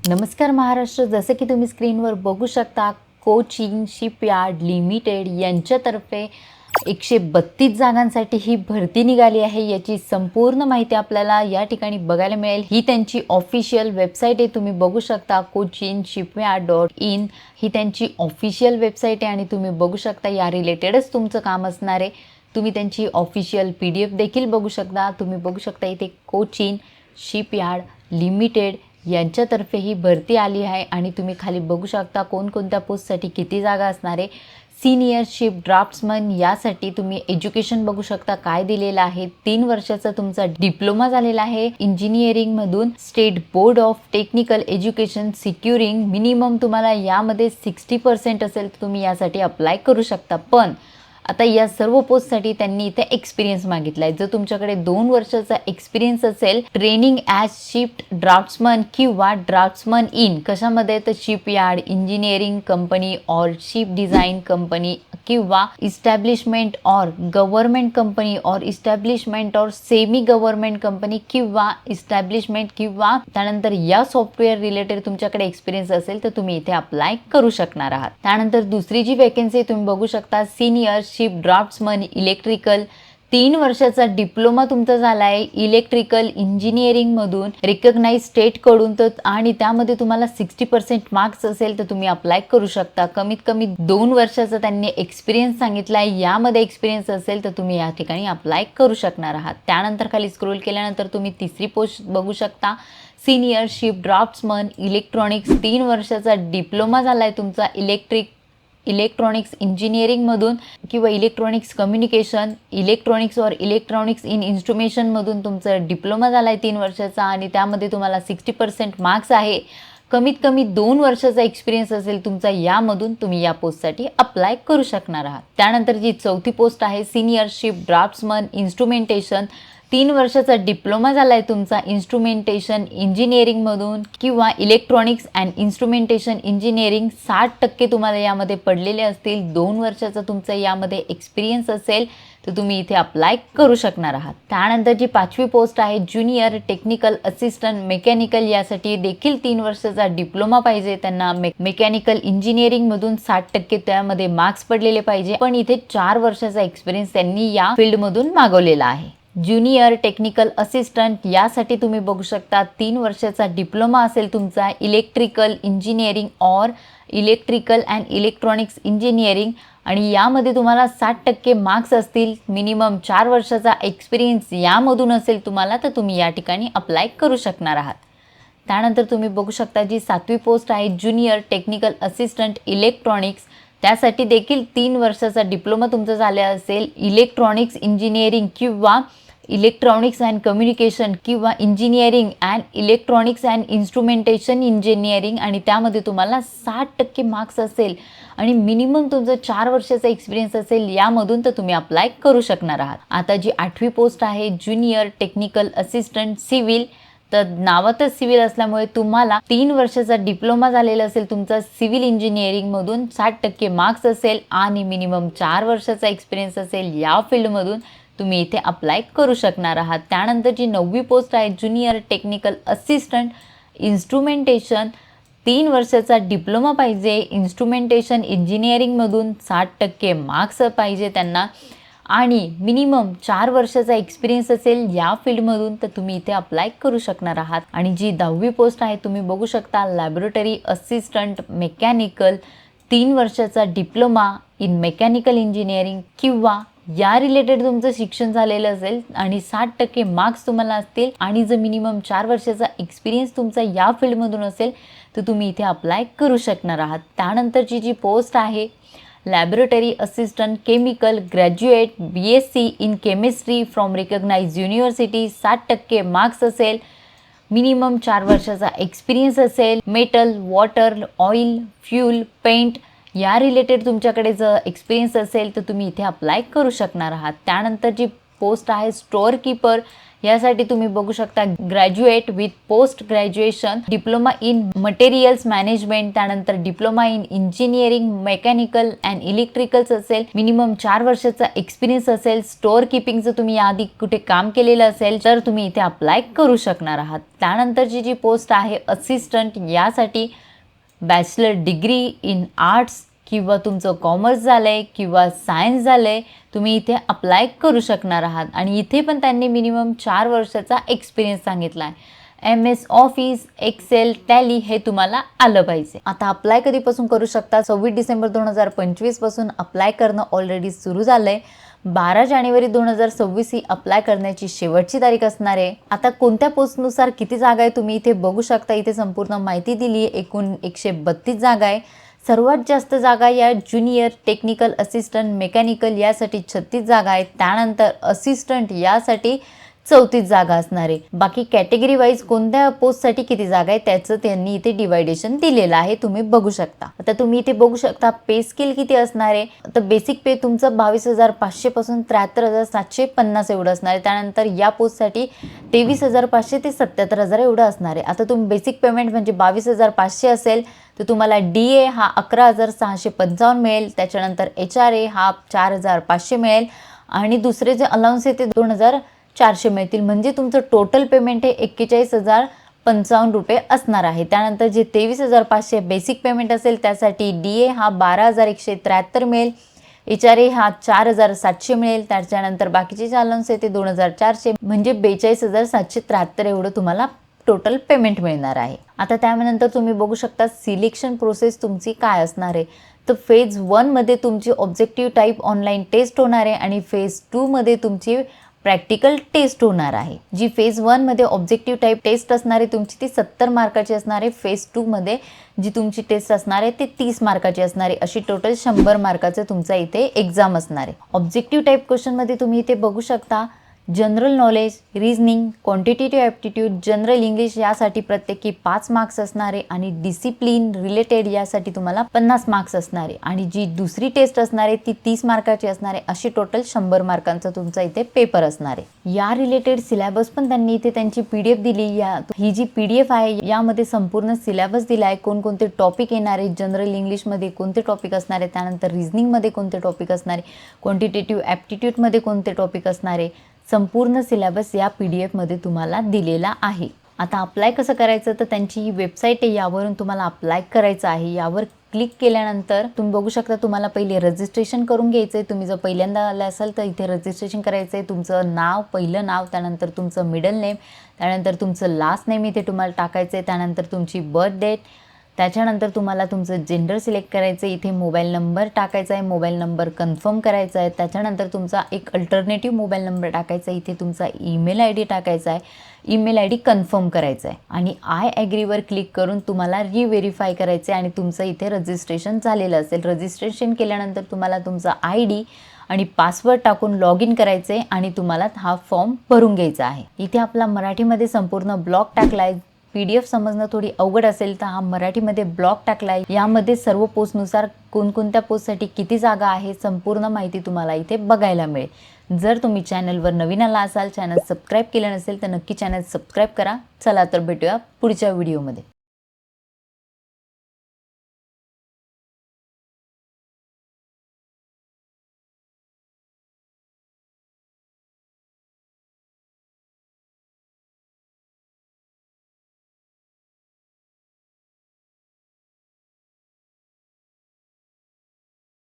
नमस्कार महाराष्ट्र. जसं की तुम्ही स्क्रीनवर बघू शकता, कोचिंग शिपयार्ड लिमिटेड यांच्यातर्फे 132 जागांसाठी ही भरती निघाली आहे. याची संपूर्ण माहिती आपल्याला या ठिकाणी बघायला मिळेल. ही त्यांची ऑफिशियल वेबसाईट आहे. तुम्ही बघू शकता coachingshipyard.in ही त्यांची ऑफिशियल वेबसाईट आहे आणि तुम्ही बघू शकता या रिलेटेडच तुमचं काम असणार आहे. तुम्ही त्यांची ऑफिशियल PDF देखील बघू शकता. तुम्ही बघू शकता इथे कोचिंग शिपयार्ड लिमिटेड यांच्यातर्फे ही भरती आली आहे आणि तुम्ही खाली बघू शकता कोणकोणत्या पोस्टसाठी किती जागा असणार आहे. सीनियर शिप ड्राफ्ट्समन यासाठी तुम्ही एज्युकेशन बघू शकता काय दिलेलं आहे. 3 वर्षाचा तुमचा डिप्लोमा झालेला आहे इंजिनिअरिंगमधून. State board of technical education securing minimum तुम्हाला यामध्ये 60% असेल तर तुम्ही यासाठी अप्लाय करू शकता. पण आता या सर्व पोस्टसाठी त्यांनी इथे एक्सपिरियन्स मागितला आहे. जर तुमच्याकडे 2 वर्षाचा एक्सपिरियन्स असेल ट्रेनिंग ॲज शिप ड्राफ्ट्समन किंवा ड्राफ्ट्समन इन कशामध्ये तर शिपयार्ड इंजिनिअरिंग कंपनी और शिप डिझाईन कंपनी किंवा इस्टॅब्लिशमेंट और गव्हर्नमेंट कंपनी और इस्टॅब्लिशमेंट और सेमी गव्हर्नमेंट कंपनी किंवा इस्टॅब्लिशमेंट किंवा त्यानंतर या सॉफ्टवेअर रिलेटेड तुमच्याकडे एक्सपिरियन्स असेल तर तुम्ही इथे अप्लाय करू शकणार आहात. त्यानंतर दुसरी जी वेकेन्सी तुम्ही बघू शकता सीनियर शिप ड्राफ्ट्समन इलेक्ट्रिकल. 3 वर्षाचा डिप्लोमा तुमचा झाला आहे इलेक्ट्रिकल इंजिनिअरिंगमधून रिकग्नाइज स्टेटकडून तर आणि त्यामध्ये तुम्हाला 60% मार्क्स असेल तर तुम्ही अप्लाय करू शकता. कमीत कमी 2 वर्षाचा त्यांनी एक्सपिरियन्स सांगितला आहे. यामध्ये एक्सपिरियन्स असेल तर तुम्ही या ठिकाणी अप्लाय करू शकणार आहात. त्यानंतर खाली स्क्रोल केल्यानंतर तुम्ही तिसरी पोस्ट बघू शकता सीनियर शिप ड्राफ्ट्समन इलेक्ट्रॉनिक्स. 3 वर्षाचा डिप्लोमा झाला आहे तुमचा इलेक्ट्रॉनिक्स इंजिनिअरिंगमधून किंवा इलेक्ट्रॉनिक्स कम्युनिकेशन इलेक्ट्रॉनिक्स और इलेक्ट्रॉनिक्स इन इन्स्ट्रुमेशनमधून तुमचा डिप्लोमा झाला आहे 3 वर्षाचा आणि त्यामध्ये तुम्हाला 60% मार्क्स आहे. कमीत कमी 2 वर्षाचा एक्सपिरियन्स असेल तुमचा यामधून तुम्ही या पोस्टसाठी अप्लाय करू शकणार आहात. त्यानंतर जी चौथी पोस्ट आहे सीनियर शिप ड्राफ्ट्समन इन्स्ट्रुमेंटेशन. 3 वर्षाचा डिप्लोमा झाला आहे तुमचा इन्स्ट्रुमेंटेशन इंजिनिअरिंगमधून किंवा इलेक्ट्रॉनिक्स अँड इन्स्ट्रुमेंटेशन इंजिनिअरिंग. 60% तुम्हाला यामध्ये पडलेले असतील. 2 वर्षाचा तुमचा यामध्ये एक्सपिरियन्स असेल तर तुम्ही इथे अप्लाय करू शकणार आहात. त्यानंतर जी 5वी पोस्ट आहे ज्युनियर टेक्निकल असिस्टंट मेकॅनिकल. यासाठी देखील 3 वर्षाचा डिप्लोमा पाहिजे त्यांना. मेकॅनिकल इंजिनिअरिंगमधून 60% त्यामध्ये मार्क्स पडलेले पाहिजे. पण इथे 4 वर्षाचा एक्सपिरियन्स त्यांनी या फील्डमधून मागवलेला आहे. ज्युनियर टेक्निकल असिस्टंट यासाठी तुम्ही बघू शकता 3 वर्षाचा डिप्लोमा असेल तुमचा इलेक्ट्रिकल इंजिनिअरिंग और इलेक्ट्रिकल अँड इलेक्ट्रॉनिक्स इंजिनिअरिंग आणि यामध्ये तुम्हाला 60% मार्क्स असतील. मिनिमम 4 वर्षाचा एक्सपिरियन्स यामधून असेल तुम्हाला तर तुम्ही या ठिकाणी अप्लाय करू शकणार आहात. त्यानंतर तुम्ही बघू शकता जी 7वी पोस्ट आहे ज्युनियर टेक्निकल असिस्टंट इलेक्ट्रॉनिक्स. त्यासाठी देखील 3 वर्षाचा डिप्लोमा तुमचा झाला असेल इलेक्ट्रॉनिक्स इंजिनिअरिंग किंवा इलेक्ट्रॉनिक्स अँड कम्युनिकेशन किंवा engineering and electronics and instrumentation engineering आणि त्यामध्ये तुम्हाला 60% मार्क्स असेल आणि मिनिमम तुमचं 4 वर्षाचा एक्सपिरियन्स असेल यामधून तर तुम्ही अप्लाय करू शकणार आहात. आता जी 8वी पोस्ट आहे ज्युनियर टेक्निकल असिस्टंट सिव्हिल. तर नावातच सिव्हिल असल्यामुळे तुम्हाला 3 वर्षाचा डिप्लोमा झालेला असेल तुमचा सिव्हिल इंजिनिअरिंगमधून. 60% मार्क्स असेल आणि मिनिमम 4 वर्षाचा एक्सपिरियन्स असेल या फील्डमधून तुम्ही इथे अप्लाय करू शकणार आहात. त्यानंतर जी 9वी पोस्ट आहे ज्युनियर टेक्निकल असिस्टंट इन्स्ट्रुमेंटेशन. 3 वर्षाचा डिप्लोमा पाहिजे इन्स्ट्रुमेंटेशन इंजिनिअरिंगमधून. 60% मार्क्स पाहिजे त्यांना आणि मिनिमम 4 वर्षाचा एक्सपिरियन्स असेल या फील्डमधून तर तुम्ही इथे अप्लाय करू शकणार आहात. आणि जी 10वी पोस्ट आहे तुम्ही बघू शकता लॅबोरेटरी असिस्टंट मेकॅनिकल. 3 वर्षाचा डिप्लोमा इन मेकॅनिकल इंजिनिअरिंग किंवा या रिलेटेड तुमचं शिक्षण झालेलं असेल आणि 60% मार्क्स तुम्हाला असतील आणि जर मिनिमम 4 वर्षाचा एक्सपिरियन्स तुमचा या फील्डमधून असेल तर तुम्ही इथे अप्लाय करू शकणार आहात. त्यानंतरची जी पोस्ट आहे laboratory assistant chemical graduate BSc in chemistry from recognise university. 60% marks असेल. मिनिमम 4 वर्षाचा एक्सपिरियन्स असेल. Metal water oil fuel paint या रिलेटेड तुमच्याकडे जर एक्सपिरियन्स असेल तर तुम्ही इथे अप्लाय करू शकणार आहात. त्यानंतर जी पोस्ट आहे स्टोअर कीपर. यासाठी तुम्ही बघू शकता graduate with post graduation diploma in materials management, त्यानंतर diploma in engineering mechanical and electricals असेल, मिनिमम 4 वर्षाचा एक्सपिरियन्स असेल, स्टोअर किपिंगचं तुम्ही याआधी कुठे काम केलेलं असेल तर तुम्ही इथे अप्लाय करू शकणार आहात. त्यानंतरची जी पोस्ट आहे असिस्टंट, यासाठी बॅचलर डिग्री इन आर्ट्स किंवा तुमचं कॉमर्स झालंय किंवा सायन्स झालंय, तुम्ही इथे अप्लाय करू शकणार आहात. आणि इथे पण त्यांनी मिनिमम 4 वर्षाचा एक्सपिरियन्स सांगितला आहे. MS ऑफिस, एक्सेल, टॅली हे तुम्हाला आलं पाहिजे. आता अप्लाय कधीपासून करू शकता? 26 डिसेंबर 2025 पासून अप्लाय करणं ऑलरेडी सुरू झालंय. 12 जानेवारी 2026 ही अप्लाय करण्याची शेवटची तारीख असणार आहे. आता कोणत्या पोस्टनुसार किती जागा आहे तुम्ही इथे बघू शकता. इथे संपूर्ण माहिती दिली आहे. एकूण 132 जागा आहे. सर्वात जास्त जागा या ज्युनियर टेक्निकल असिस्टंट मेकॅनिकल यासाठी 36 जागा आहेत. त्यानंतर असिस्टंट यासाठी 34 जागा असणार आहे. बाकी कॅटेगरी वाईज कोणत्या पोस्टसाठी किती जागा आहे त्याचं त्यांनी इथे डिवायडेशन दिलेलं आहे, तुम्ही बघू शकता. आता तुम्ही इथे बघू शकता पे स्केल किती असणार आहे. तर बेसिक पे तुमचं 22,500 पासून 73,750 एवढं असणार आहे. त्यानंतर या पोस्टसाठी 23,500 ते 77,000 एवढं असणार आहे. आता तुम्ही बेसिक पेमेंट म्हणजे 22,500 असेल तर तुम्हाला DA हा 11,655 मिळेल. त्याच्यानंतर HRA हा 4,500 मिळेल आणि दुसरे जे अलाउन्स आहे ते 2,400 मिळतील. म्हणजे तुमचं टोटल पेमेंट हे 41,055 रुपये असणार आहे. त्यानंतर जे 23,500 बेसिक पेमेंट असेल त्यासाठी DA हा 12,173 मिळेल, HRA हा 4,700 मिळेल. त्याच्यानंतर बाकीचे जे अलाउन्स आहे ते 2,400 म्हणजे 42,773 एवढं तुम्हाला टोटल पेमेंट मिळणार आहे. आता त्यानंतर तुम्ही बघू शकता सिलेक्शन प्रोसेस तुमची काय असणार आहे. तर फेज 1 मध्ये तुमची ऑब्जेक्टिव्ह टाईप ऑनलाईन टेस्ट होणार आहे आणि फेज 2 मध्ये तुमची प्रॅक्टिकल टेस्ट होणार आहे. जी फेज 1 मध्ये ऑब्जेक्टिव्ह टाईप टेस्ट असणार आहे तुमची ती 70 मार्काची असणार आहे. फेज 2 मध्ये जी तुमची टेस्ट असणार आहे ते 30 मार्काची असणार आहे. अशी टोटल 100 मार्काचं तुमचा इथे एक्झाम असणार आहे. ऑब्जेक्टिव्ह टाईप क्वेश्चनमध्ये तुम्ही इथे बघू शकता general knowledge, reasoning, quantitative aptitude, general English यासाठी प्रत्येकी 5 मार्क्स असणारे आणि डिसिप्लिन रिलेटेड यासाठी तुम्हाला 50 मार्क्स असणारे आणि जी दुसरी टेस्ट असणार आहे ती 30 मार्काची असणार आहे. अशी टोटल 100 मार्कांचा तुमचा इथे पेपर असणार आहे. या रिलेटेड सिलेबस पण त्यांनी इथे त्यांची PDF दिली. ही जी PDF आहे यामध्ये संपूर्ण सिलेबस दिला आहे. कोणकोणते टॉपिक येणार आहे, जनरल इंग्लिशमध्ये कोणते टॉपिक असणार आहे, त्यानंतर रिझनिंगमध्ये कोणते टॉपिक असणार आहे, क्वांटिटेटिव्ह ॲप्टिट्यूडमध्ये कोणते टॉपिक असणार आहे, संपूर्ण सिलेबस या PDF मध्ये तुम्हाला दिलेला आहे. आता अप्लाय कसं करायचं तर त्यांची ही वेबसाईट आहे, यावरून तुम्हाला अप्लाय करायचं आहे. यावर क्लिक केल्यानंतर तुम्ही बघू शकता तुम्हाला पहिले रजिस्ट्रेशन करून घ्यायचं आहे. तुम्ही जर पहिल्यांदा आला असाल तर इथे रजिस्ट्रेशन करायचं आहे. तुमचं नाव, पहिलं नाव, त्यानंतर तुमचं मिडल नेम, त्यानंतर तुमचं लास्ट नेम इथे तुम्हाला टाकायचं आहे. त्यानंतर तुमची बर्थ डेट, त्याच्यानंतर तुम्हाला तुमचं जेंडर सिलेक्ट करायचं आहे. इथे मोबाईल नंबर टाकायचा आहे, मोबाईल नंबर कन्फर्म करायचा आहे. त्याच्यानंतर तुमचा एक अल्टरनेटिव्ह मोबाईल नंबर टाकायचा आहे. इथे तुमचा ईमेल ID टाकायचा आहे, ईमेल ID कन्फर्म करायचा आहे आणि आय ॲग्रीवर क्लिक करून तुम्हाला रिव्हेरीफाय करायचं आहे आणि तुमचं इथे रजिस्ट्रेशन झालेलं असेल. रजिस्ट्रेशन केल्यानंतर तुम्हाला तुमचा ID आणि पासवर्ड टाकून लॉग इन करायचं आहे आणि तुम्हाला हा फॉर्म भरून घ्यायचा आहे. इथे आपला मराठीमध्ये संपूर्ण ब्लॉग टाकला आहे. PDF समजणं थोडी अवघड असेल तर हा मराठीमध्ये ब्लॉग टाकलाय. यामध्ये सर्व पोस्टनुसार कोणकोणत्या पोस्टसाठी किती जागा आहे संपूर्ण माहिती तुम्हाला इथे बघायला मिळेल. जर तुम्ही चॅनलवर नवीन आला असाल, चॅनल सबस्क्राईब केलं नसेल तर नक्की चॅनल सबस्क्राईब करा. चला तर भेटूया पुढच्या व्हिडिओमध्ये.